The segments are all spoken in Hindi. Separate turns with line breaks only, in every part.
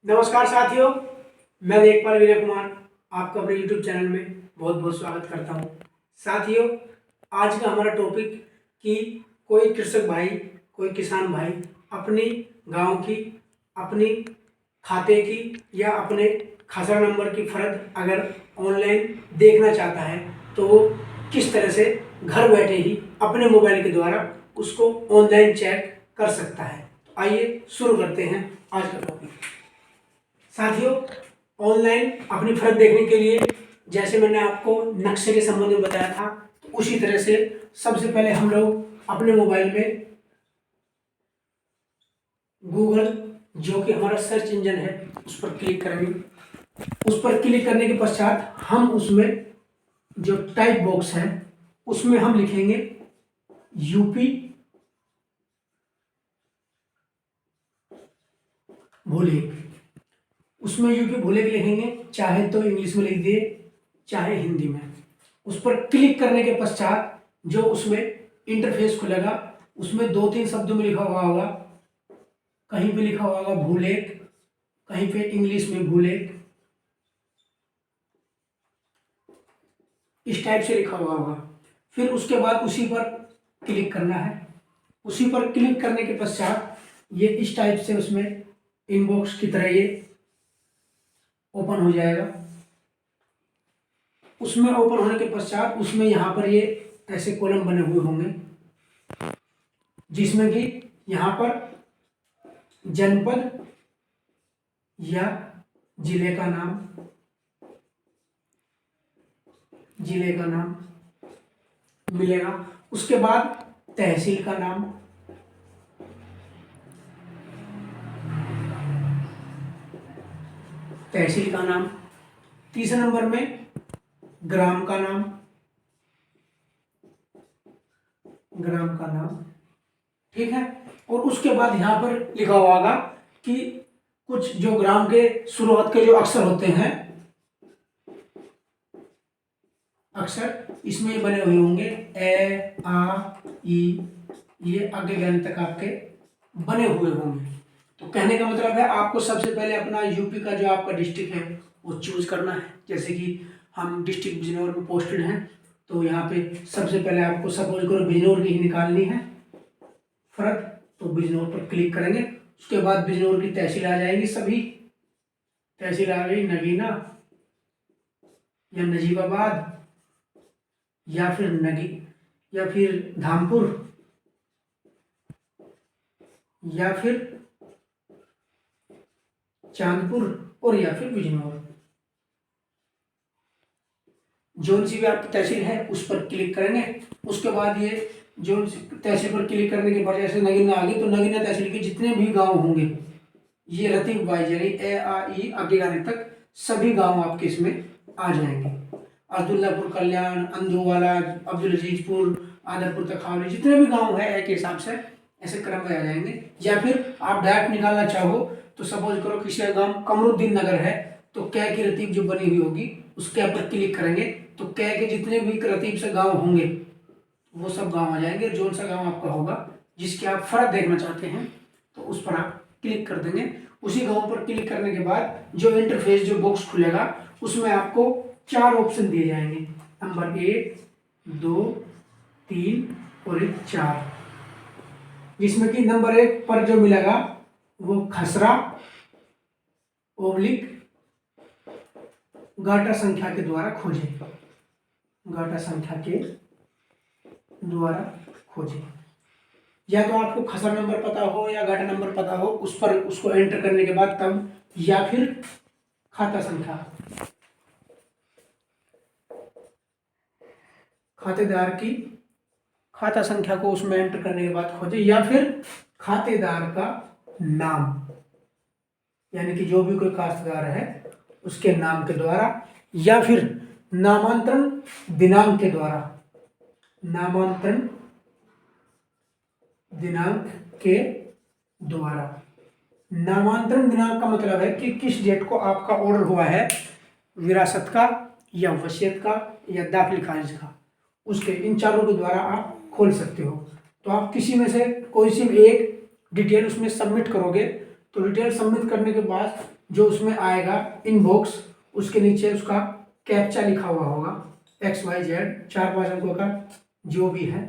नमस्कार साथियों, मैं लेखपाल विनय कुमार आपका अपने YouTube चैनल में बहुत बहुत स्वागत करता हूं। साथियों, आज का हमारा टॉपिक कि कोई कृषक भाई, कोई किसान भाई अपनी गांव की, अपनी खाते की या अपने खाता नंबर की फ़र्द अगर ऑनलाइन देखना चाहता है तो वो किस तरह से घर बैठे ही अपने मोबाइल के द्वारा उसको ऑनलाइन चेक कर सकता है। तो आइए शुरू करते हैं आज का टॉपिक। साथियों, ऑनलाइन अपनी फ़र्द देखने के लिए जैसे मैंने आपको नक्शे के संबंध में बताया था, तो उसी तरह से सबसे पहले हम लोग अपने मोबाइल में गूगल, जो कि हमारा सर्च इंजन है, उस पर क्लिक करेंगे। उस पर क्लिक करने के पश्चात हम उसमें जो टाइप बॉक्स है उसमें हम लिखेंगे यूपी भोले। उसमें यूपी भोले के लिखेंगे, चाहे तो इंग्लिश में लिख दिए चाहे हिंदी में। उस पर क्लिक करने के पश्चात जो उसमें इंटरफेस खुलेगा उसमें 2-3 शब्दों में लिखा हुआ होगा, कहीं पे लिखा हुआ होगा भूलेख, कहीं पे इंग्लिश में भूलेख, इस टाइप से लिखा हुआ होगा। फिर उसके बाद उसी पर क्लिक करना है। उसी पर क्लिक करने के पश्चात ये इस टाइप से उसमें इनबॉक्स की तरह ये ओपन हो जाएगा। उसमें ओपन होने के पश्चात उसमें यहाँ पर ये ऐसे कॉलम बने हुए होंगे, जिसमें कि यहाँ पर जनपद या जिले का नाम, मिलेगा। उसके बाद तहसील का नाम, तीसरे नंबर में ग्राम का नाम, ठीक है। और उसके बाद यहाँ पर लिखा हुआ होगा कि कुछ जो ग्राम के शुरुआत के जो अक्षर होते हैं, अक्षर इसमें बने हुए होंगे, ए, आ, ई, ये आगे ज्ञान तक आपके बने हुए होंगे। तो कहने का मतलब है आपको सबसे पहले अपना यूपी का जो आपका डिस्ट्रिक्ट है वो चूज करना है। जैसे कि हम डिस्ट्रिक्ट बिजनौर में पोस्टेड हैं, तो यहाँ पे सबसे पहले आपको सपोज करो बिजनौर की ही निकालनी है फ़र्द, तो बिजनौर पर क्लिक करेंगे। उसके बाद बिजनौर की तहसील आ जाएंगी, सभी तहसील आ गई, नगीना या नजीबाबाद या फिर धामपुर या फिर चांदपुर और या फिर बिजनौर। जो सी भी आपकी तहसील है उस पर क्लिक करेंगे। उसके बाद ये जो तहसील पर क्लिक करने के बाद जैसे नगीना आ गई, तो नगीना तहसील के जितने भी गांव होंगे ये रतीब वाइज यानी ए, आ, ई आगे आने तक सभी गांव आपके इसमें आ जाएंगे। अब्दुल्लापुर, कल्याण, अंदुवाला, अब्दुल अजीजपुर, आदरपुर, तखावली, जितने भी गांव है एक हिसाब से ऐसे क्रम में आ जाएंगे। या फिर आप डायरेक्ट निकालना चाहो तो सपोज करो किसी का गांव कमरुद्दीन नगर है, तो कै की रतीब जो बनी हुई होगी उसके ऊपर क्लिक करेंगे, तो कै के जितने भी रतीब से गांव होंगे वो सब गांव आ जाएंगे। जो सा गांव आपका होगा जिसके आप फ़र्द देखना चाहते हैं तो उस पर आप क्लिक कर देंगे। उसी गांव पर क्लिक करने के बाद जो इंटरफेस जो बॉक्स खुलेगा उसमें आपको 4 ऑप्शन दिए जाएंगे, नंबर 1, 2, 3 और 4, जिसमें कि नंबर 1 पर जो मिलेगा वो खसरा ओब्लिक गाटा संख्या के द्वारा खोजें, या तो आपको खसरा नंबर पता हो या गाटा नंबर पता हो, उस पर उसको एंटर करने के बाद तब, या फिर खाता संख्या, खातेदार की खाता संख्या को उसमें एंटर करने के बाद खोजे, या फिर खातेदार का नाम, यानी कि जो भी कोई काश्तकार है उसके नाम के द्वारा, या फिर नामांतरण दिनांक के द्वारा, नामांतरण दिनांक का मतलब है कि किस डेट को आपका ऑर्डर हुआ है, विरासत का या वसीयत का या दाखिल खारिज का, उसके इन चारों के द्वारा आप खोल सकते हो। तो आप किसी में से कोई सी भी एक डिटेल उसमें सबमिट करोगे तो डिटेल सबमिट करने के बाद जो उसमें आएगा इनबॉक्स, उसके नीचे उसका कैप्चा लिखा हुआ होगा XYZ 4-5 अंकों का जो भी है,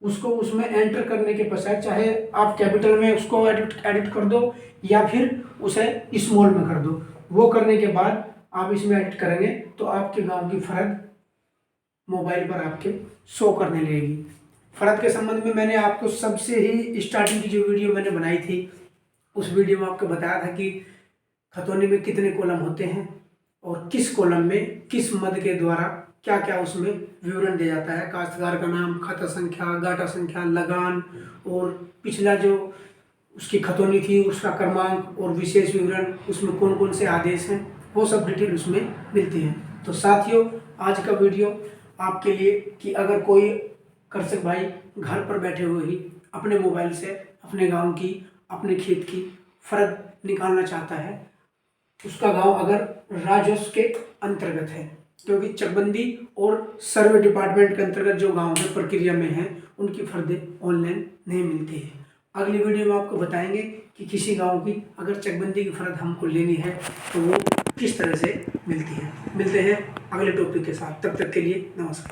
उसको उसमें एंटर करने के पश्चात चाहे आप कैपिटल में उसको एडिट कर दो या फिर उसे स्मॉल में कर दो। वो करने के बाद आप इसमें एडिट करेंगे तो आपके गांव की फर्द मोबाइल पर आपके शो करने लगेगी। फर्द के संबंध में मैंने आपको सबसे ही स्टार्टिंग की जो वीडियो मैंने बनाई थी, उस वीडियो में आपको बताया था कि खतौनी में कितने कॉलम होते हैं और किस कॉलम में किस मद के द्वारा क्या क्या उसमें विवरण दिया जाता है। काश्तकार का नाम, खाता संख्या, गाटा संख्या, लगान और पिछला जो उसकी खतौनी थी उसका क्रमांक और विशेष विवरण, उसमें कौन कौन से आदेश हैं, वो सब डिटेल उसमें मिलती है। तो साथियों, आज का वीडियो आपके लिए कि अगर कोई कृषक भाई घर पर बैठे हुए ही अपने मोबाइल से अपने गांव की, अपने खेत की फर्द निकालना चाहता है, उसका गांव अगर राजस्व के अंतर्गत है, क्योंकि चकबंदी और सर्वे डिपार्टमेंट के अंतर्गत जो गांव है प्रक्रिया में है, उनकी फर्दें ऑनलाइन नहीं मिलती है। अगली वीडियो में आपको बताएंगे कि किसी गांव की अगर चकबंदी की फर्द हमको लेनी है तो वो किस तरह से मिलती है। मिलते हैं अगले टॉपिक के साथ, तब तक के लिए नमस्कार।